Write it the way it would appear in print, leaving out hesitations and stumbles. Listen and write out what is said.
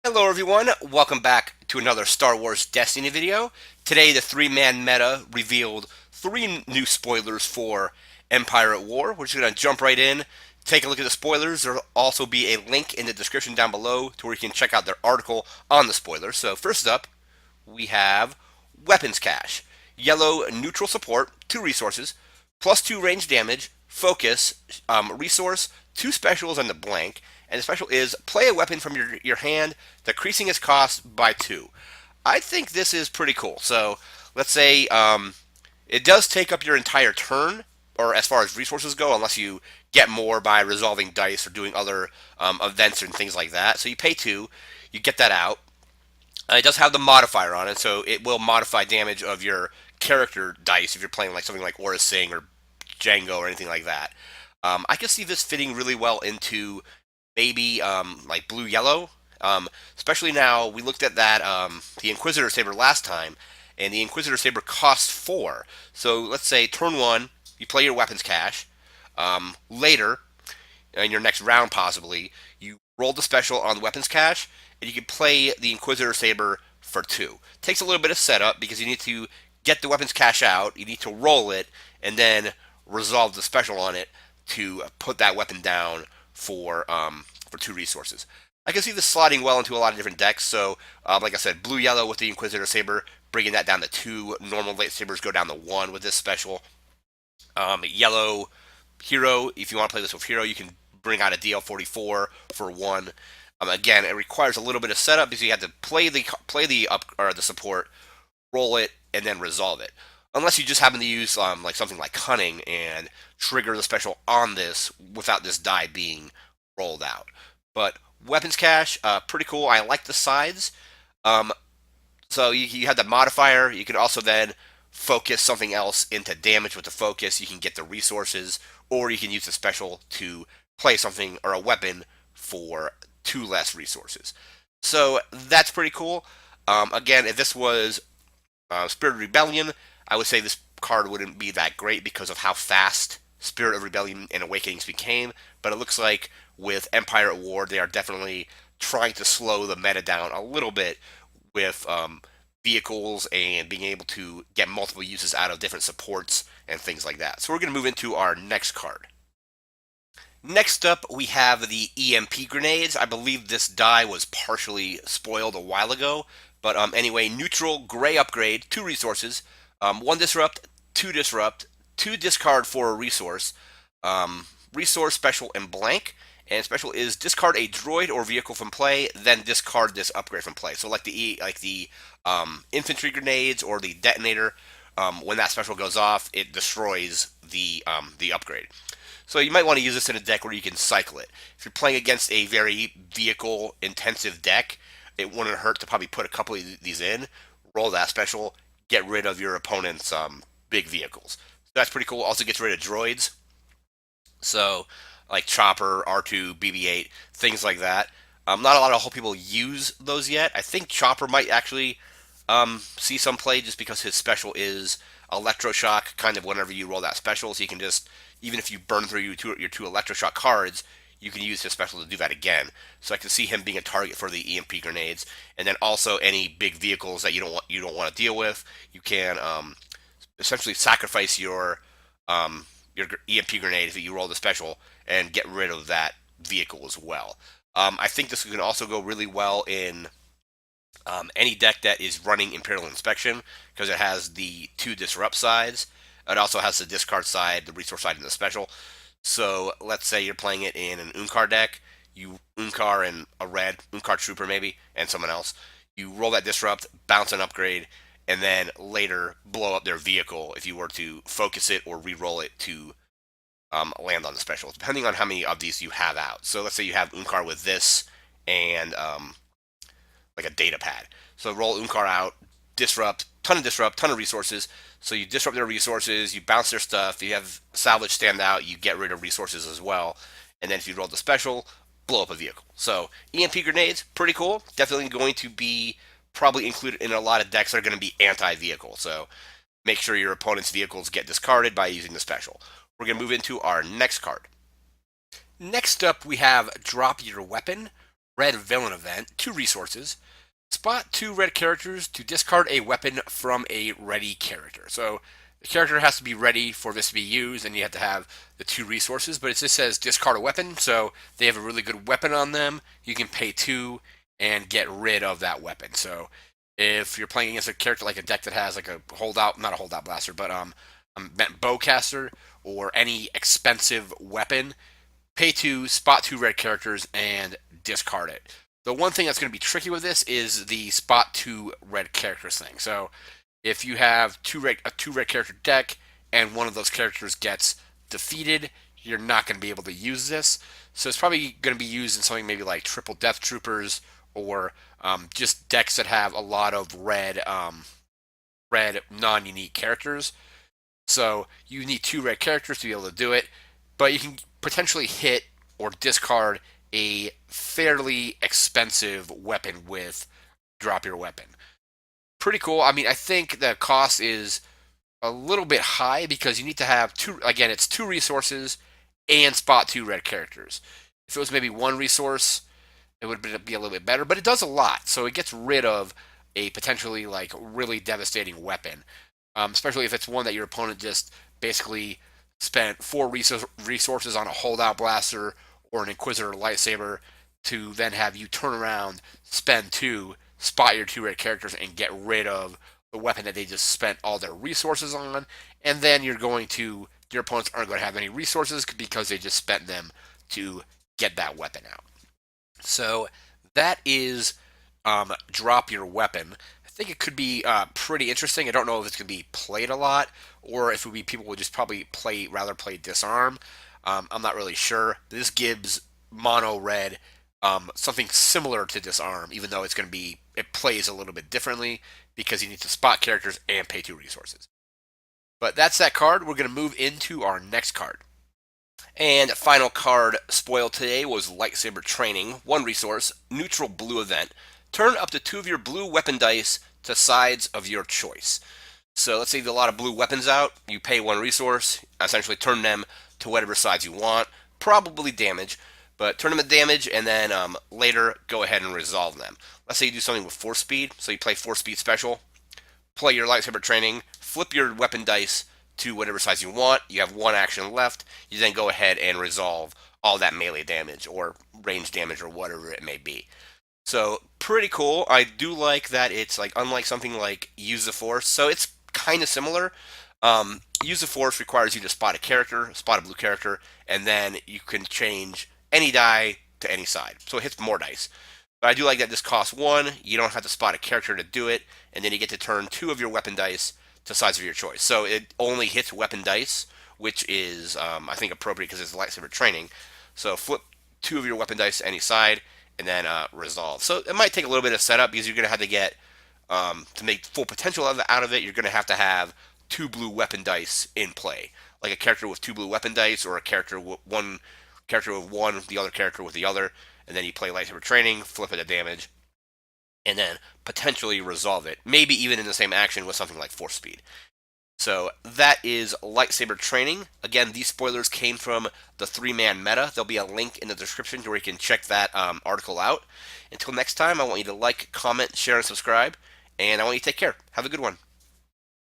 Hello everyone, welcome back to another Star Wars Destiny video. Today the three-man meta revealed three new spoilers for Empire at War. We're just going to jump right in, take a look at the spoilers. There'll also be a link in the description down below to where you can check out their article on the spoilers. So first up, we have Weapons Cache. Yellow neutral support, 2 resources, plus 2 range damage, focus, resource, 2 specials, and the blank. And the special is play a weapon from your hand, decreasing its cost by 2. I think this is pretty cool. So let's say it does take up your entire turn, or as far as resources go, unless you get more by resolving dice or doing other events and things like that. So you pay 2, you get that out. It does have the modifier on it, so it will modify damage of your character dice if you're playing like something like Aura Singh or Django or anything like that. I can see this fitting really well into maybe like blue yellow. Especially now, we looked at that the Inquisitor Saber last time, and the Inquisitor Saber costs 4. So let's say turn 1, you play your weapons cache. Later, in your next round possibly, you roll the special on the weapons cache, and you can play the Inquisitor Saber for 2. Takes a little bit of setup because you need to get the weapons cache out, you need to roll it, and then resolve the special on it to put that weapon down for 2 resources. I can see this slotting well into a lot of different decks. So, like I said, blue yellow with the Inquisitor Saber, bringing that down to 2. Normal lightsabers go down to 1 with this special. Yellow hero, if you want to play this with hero, you can bring out a DL44 for 1. Again, it requires a little bit of setup because you have to play the up or the support, roll it, and then resolve it. Unless you just happen to use like something like cunning and trigger the special on this without this die being rolled out. But weapons cache, pretty cool. I like the sides. Um, so you have the modifier. You can also then focus something else into damage with the focus. You can get the resources, or you can use the special to play something or a weapon for 2 less resources. So that's pretty cool. Again, if this was Spirit of Rebellion, I would say this card wouldn't be that great because of how fast Spirit of Rebellion and Awakenings became. But it looks like with Empire at War, they are definitely trying to slow the meta down a little bit with vehicles and being able to get multiple uses out of different supports and things like that. So we're going to move into our next card. Next up, we have the EMP Grenades. I believe this die was partially spoiled a while ago. But anyway, neutral gray upgrade, 2 resources, 1 disrupt, 2 disrupt, 2 discard for a resource, resource special and blank. And special is discard a droid or vehicle from play, then discard this upgrade from play. So like the infantry grenades or the detonator, when that special goes off, it destroys the upgrade. So you might want to use this in a deck where you can cycle it. If you're playing against a very vehicle intensive deck, it wouldn't hurt to probably put a couple of these in, roll that special, get rid of your opponent's big vehicles. So that's pretty cool. Also gets rid of droids. So like Chopper, R2, BB-8, things like that. Not a lot of people use those yet. I think Chopper might actually see some play just because his special is electroshock kind of whenever you roll that special. So you can just, even if you burn through your 2 electroshock cards, you can use his special to do that again. So I can see him being a target for the EMP grenades, and then also any big vehicles that you don't want to deal with. You can essentially sacrifice your EMP grenade if you roll the special and get rid of that vehicle as well. I think this can also go really well in any deck that is running Imperial Inspection because it has the 2 disrupt sides. It also has the discard side, the resource side, and the special. So let's say you're playing it in an Unkar deck. You Unkar and a red Unkar Trooper maybe, and someone else. You roll that disrupt, bounce an upgrade, and then later blow up their vehicle if you were to focus it or re-roll it to land on the special, depending on how many of these you have out. So let's say you have Unkar with this and like a data pad. So roll Unkar out, disrupt, ton of resources. So you disrupt their resources, you bounce their stuff, you have salvage stand out, you get rid of resources as well. And then if you roll the special, blow up a vehicle. So EMP grenades, pretty cool. Definitely going to be probably included in a lot of decks that are going to be anti-vehicle. So make sure your opponent's vehicles get discarded by using the special. We're going to move into our next card. Next up, we have Drop Your Weapon. Red villain event, 2 resources. Spot 2 red characters to discard a weapon from a ready character. So the character has to be ready for this to be used, and you have to have the 2 resources. But it just says discard a weapon, so they have a really good weapon on them. You can pay 2 and get rid of that weapon. So if you're playing against a character like a deck that has like a holdout, not a holdout blaster, but a bowcaster or any expensive weapon, pay 2, spot 2 red characters, and discard it. The one thing that's going to be tricky with this is the spot 2 red characters thing. So if you have a 2 red character deck and one of those characters gets defeated, you're not going to be able to use this. So it's probably going to be used in something maybe like triple death troopers or just decks that have a lot of red non-unique characters. So you need 2 red characters to be able to do it, but you can potentially hit or discard a fairly expensive weapon with drop your weapon. Pretty cool. I mean, I think the cost is a little bit high because you need to have two, again, it's 2 resources and spot 2 red characters. If it was maybe 1 resource, it would be a little bit better, but it does a lot. So it gets rid of a potentially like really devastating weapon, especially if it's one that your opponent just basically spent 4 resources on a holdout blaster or an Inquisitor lightsaber to then have you turn around, spend 2, spot your 2 red characters, and get rid of the weapon that they just spent all their resources on. And then your opponents aren't going to have any resources because they just spent them to get that weapon out. So that is drop your weapon. I think it could be pretty interesting. I don't know if it's going to be played a lot or if it would be people would just probably rather play disarm. I'm not really sure. This gives mono red something similar to disarm, even though it plays a little bit differently because you need to spot characters and pay 2 resources. But that's that card. We're going to move into our next card. And final card spoiled today was Lightsaber Training, 1 resource, neutral blue event. Turn up to 2 of your blue weapon dice to sides of your choice. So let's say you have a lot of blue weapons out, you pay 1 resource, essentially turn them to whatever sides you want, probably damage, but turn them to damage and then later go ahead and resolve them. Let's say you do something with force speed, so you play force speed special, play your Lightsaber Training, flip your weapon dice to whatever size you want. You have 1 action left. You then go ahead and resolve all that melee damage or range damage or whatever it may be. So pretty cool. I do like that it's like unlike something like Use the Force. So it's kind of similar. Use the Force requires you to spot a blue character, and then you can change any die to any side. So it hits more dice. But I do like that this costs 1. You don't have to spot a character to do it, and then you get to turn 2 of your weapon dice to sides of your choice. So it only hits weapon dice, which is, I think, appropriate because it's Lightsaber Training. So flip 2 of your weapon dice to any side, and then resolve. So it might take a little bit of setup because you're going to have to get, to make full potential out of it, you're going to have 2 blue weapon dice in play. Like a character with 2 blue weapon dice, or a character with one, the other character with the other, and then you play Lightsaber Training, flip it to damage, and then potentially resolve it. Maybe even in the same action with something like Force Speed. So that is Lightsaber Training. Again, these spoilers came from the 3-man meta. There'll be a link in the description where you can check that article out. Until next time, I want you to like, comment, share, and subscribe. And I want you to take care. Have a good one.